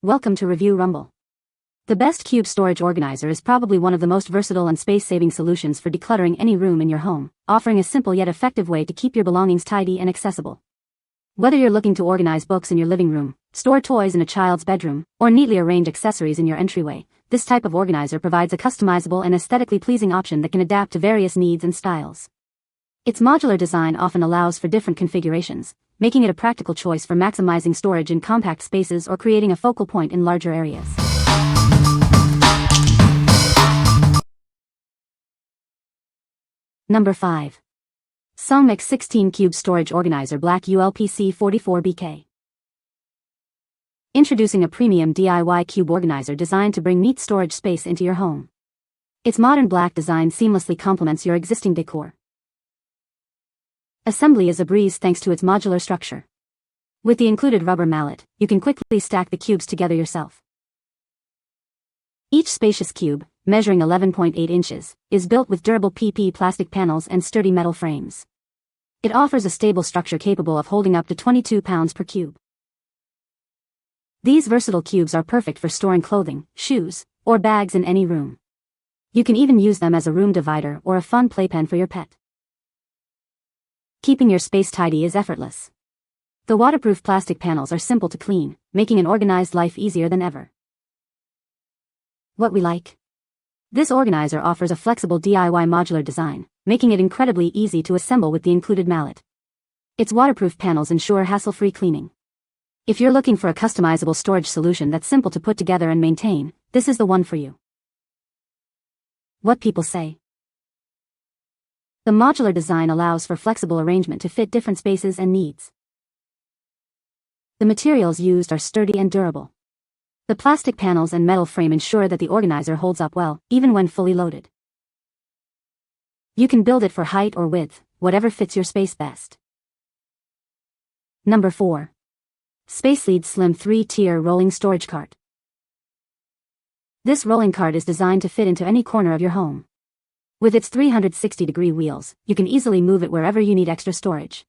Welcome to Review Rumble. The best cube storage organizer is probably one of the most versatile and space-saving solutions for decluttering any room in your home, offering a simple yet effective way to keep your belongings tidy and accessible. Whether you're looking to organize books in your living room, store toys in a child's bedroom, or neatly arrange accessories in your entryway, this type of organizer provides a customizable and aesthetically pleasing option that can adapt to various needs and styles. Its modular design often allows for different configurations, making it a practical choice for maximizing storage in compact spaces or creating a focal point in larger areas. Number 5. SONGMICS 16 Cube Storage Organizer Black ULPC 44BK. Introducing a premium DIY cube organizer designed to bring neat storage space into your home. Its modern black design seamlessly complements your existing decor. Assembly is a breeze thanks to its modular structure. With the included rubber mallet, you can quickly stack the cubes together yourself. Each spacious cube, measuring 11.8 inches, is built with durable PP plastic panels and sturdy metal frames. It offers a stable structure capable of holding up to 22 pounds per cube. These versatile cubes are perfect for storing clothing, shoes, or bags in any room. You can even use them as a room divider or a fun playpen for your pet. Keeping your space tidy is effortless. The waterproof plastic panels are simple to clean, making an organized life easier than ever. What we like? This organizer offers a flexible DIY modular design, making it incredibly easy to assemble with the included mallet. Its waterproof panels ensure hassle-free cleaning. If you're looking for a customizable storage solution that's simple to put together and maintain, this is the one for you. What people say? The modular design allows for flexible arrangement to fit different spaces and needs. The materials used are sturdy and durable. The plastic panels and metal frame ensure that the organizer holds up well, even when fully loaded. You can build it for height or width, whatever fits your space best. Number 4. SPACELEAD Slim 3-Tier Rolling Storage Cart. This rolling cart is designed to fit into any corner of your home. With its 360-degree wheels, you can easily move it wherever you need extra storage.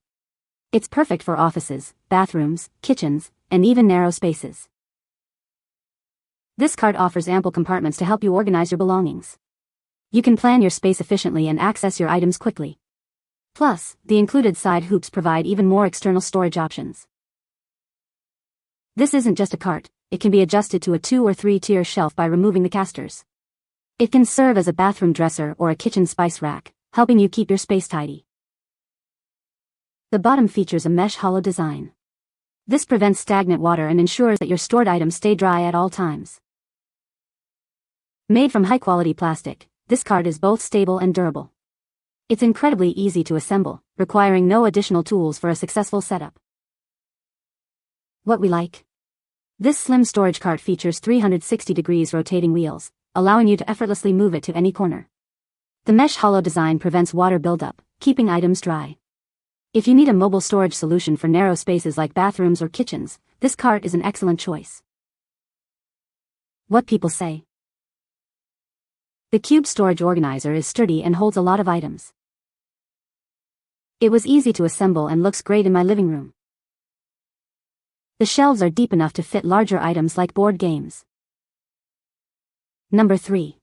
It's perfect for offices, bathrooms, kitchens, and even narrow spaces. This cart offers ample compartments to help you organize your belongings. You can plan your space efficiently and access your items quickly. Plus, the included side hoops provide even more external storage options. This isn't just a cart, it can be adjusted to a 2- or 3-tier shelf by removing the casters. It can serve as a bathroom dresser or a kitchen spice rack, helping you keep your space tidy. The bottom features a mesh hollow design. This prevents stagnant water and ensures that your stored items stay dry at all times. Made from high-quality plastic, this cart is both stable and durable. It's incredibly easy to assemble, requiring no additional tools for a successful setup. What we like? This slim storage cart features 360 degrees rotating wheels, allowing you to effortlessly move it to any corner. The mesh hollow design prevents water buildup, keeping items dry. If you need a mobile storage solution for narrow spaces like bathrooms or kitchens, this cart is an excellent choice. What people say? The cube storage organizer is sturdy and holds a lot of items. It was easy to assemble and looks great in my living room. The shelves are deep enough to fit larger items like board games. Number 3.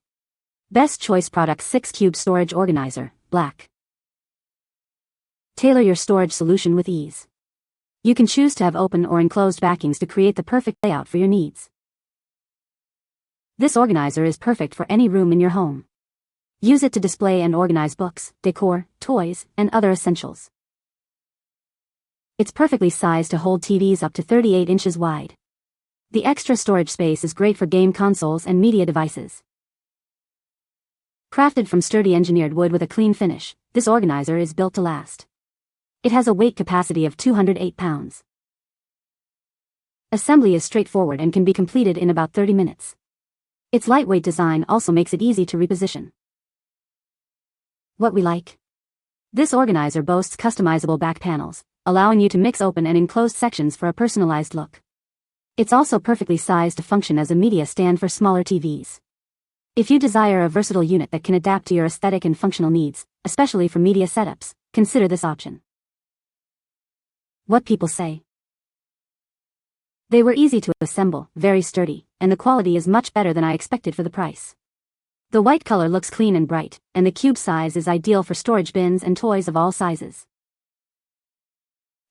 Best Choice Product 6 Cube Storage Organizer, Black. Tailor your storage solution with ease. You can choose to have open or enclosed backings to create the perfect layout for your needs. This organizer is perfect for any room in your home. Use it to display and organize books, decor, toys, and other essentials. It's perfectly sized to hold TVs up to 38 inches wide. The extra storage space is great for game consoles and media devices. Crafted from sturdy engineered wood with a clean finish, this organizer is built to last. It has a weight capacity of 208 pounds. Assembly is straightforward and can be completed in about 30 minutes. Its lightweight design also makes it easy to reposition. What we like? This organizer boasts customizable back panels, allowing you to mix open and enclosed sections for a personalized look. It's also perfectly sized to function as a media stand for smaller TVs. If you desire a versatile unit that can adapt to your aesthetic and functional needs, especially for media setups, consider this option. What people say? They were easy to assemble, very sturdy, and the quality is much better than I expected for the price. The white color looks clean and bright, and the cube size is ideal for storage bins and toys of all sizes.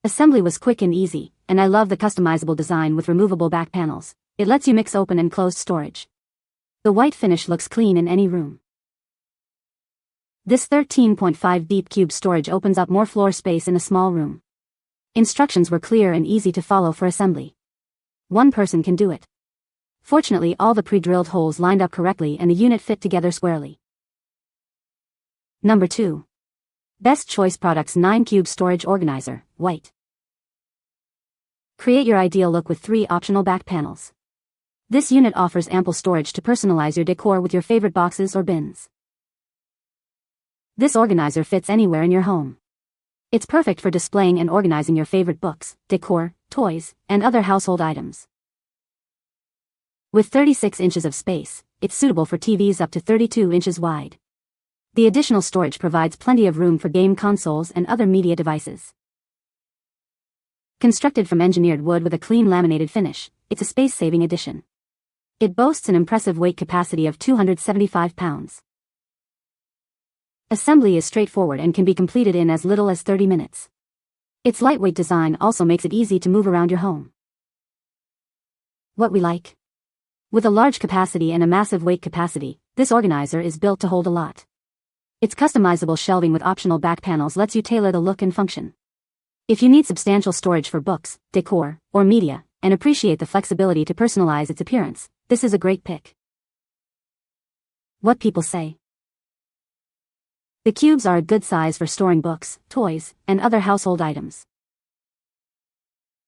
Assembly was quick and easy, and I love the customizable design with removable back panels. It lets you mix open and closed storage. The white finish looks clean in any room. This 13.5 deep cube storage opens up more floor space in a small room. Instructions were clear and easy to follow for assembly. One person can do it. Fortunately, all the pre-drilled holes lined up correctly and the unit fit together squarely. Number 2. Best Choice Products 9 Cube Storage Organizer, White. Create your ideal look with 3 optional back panels. This unit offers ample storage to personalize your decor with your favorite boxes or bins. This organizer fits anywhere in your home. It's perfect for displaying and organizing your favorite books, decor, toys, and other household items. With 36 inches of space, it's suitable for TVs up to 32 inches wide. The additional storage provides plenty of room for game consoles and other media devices. Constructed from engineered wood with a clean laminated finish, it's a space-saving addition. It boasts an impressive weight capacity of 275 pounds. Assembly is straightforward and can be completed in as little as 30 minutes. Its lightweight design also makes it easy to move around your home. What we like? With a large capacity and a massive weight capacity, this organizer is built to hold a lot. Its customizable shelving with optional back panels lets you tailor the look and function. If you need substantial storage for books, decor, or media, and appreciate the flexibility to personalize its appearance, this is a great pick. What people say. The cubes are a good size for storing books, toys, and other household items.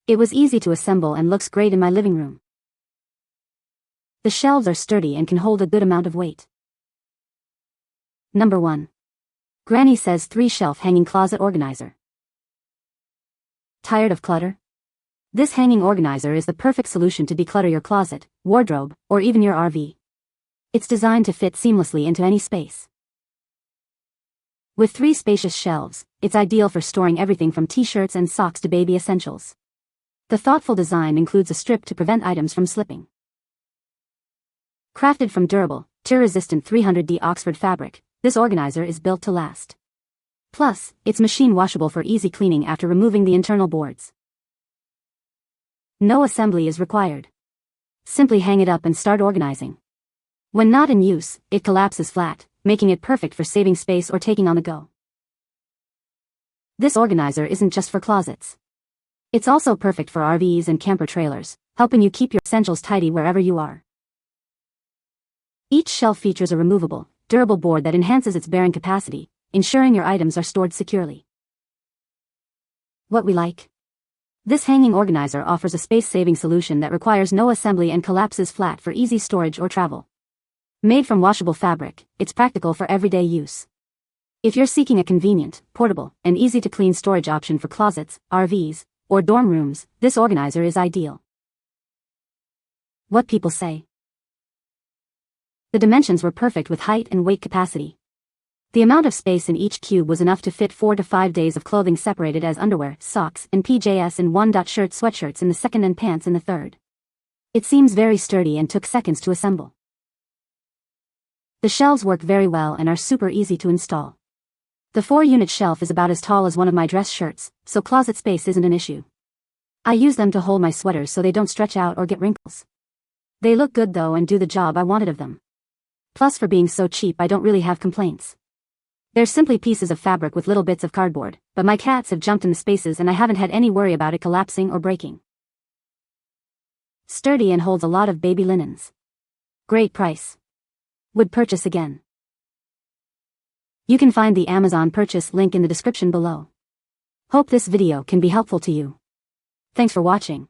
It was easy to assemble and looks great in my living room. The shelves are sturdy and can hold a good amount of weight. Number 1. Granny Says 3 Shelf Hanging Closet Organizer. Tired of clutter? This hanging organizer is the perfect solution to declutter your closet, wardrobe, or even your RV. It's designed to fit seamlessly into any space. With 3 spacious shelves, it's ideal for storing everything from t-shirts and socks to baby essentials. The thoughtful design includes a strip to prevent items from slipping. Crafted from durable, tear-resistant 300D Oxford fabric, this organizer is built to last. Plus, it's machine washable for easy cleaning after removing the internal boards. No assembly is required. Simply hang it up and start organizing. When not in use, it collapses flat, making it perfect for saving space or taking on the go. This organizer isn't just for closets. It's also perfect for RVs and camper trailers, helping you keep your essentials tidy wherever you are. Each shelf features a removable, durable board that enhances its bearing capacity, ensuring your items are stored securely. What we like? This hanging organizer offers a space-saving solution that requires no assembly and collapses flat for easy storage or travel. Made from washable fabric, it's practical for everyday use. If you're seeking a convenient, portable, and easy-to-clean storage option for closets, RVs, or dorm rooms, this organizer is ideal. What people say. The dimensions were perfect with height and weight capacity. The amount of space in each cube was enough to fit 4 to 5 days of clothing separated as underwear, socks, and PJs in one. Shirts, sweatshirts in the second and pants in the third. It seems very sturdy and took seconds to assemble. The shelves work very well and are super easy to install. The 4-unit shelf is about as tall as one of my dress shirts, so closet space isn't an issue. I use them to hold my sweaters so they don't stretch out or get wrinkles. They look good though and do the job I wanted of them. Plus, for being so cheap, I don't really have complaints. They're simply pieces of fabric with little bits of cardboard, but my cats have jumped in the spaces and I haven't had any worry about it collapsing or breaking. Sturdy and holds a lot of baby linens. Great price. Would purchase again. You can find the Amazon purchase link in the description below. Hope this video can be helpful to you. Thanks for watching.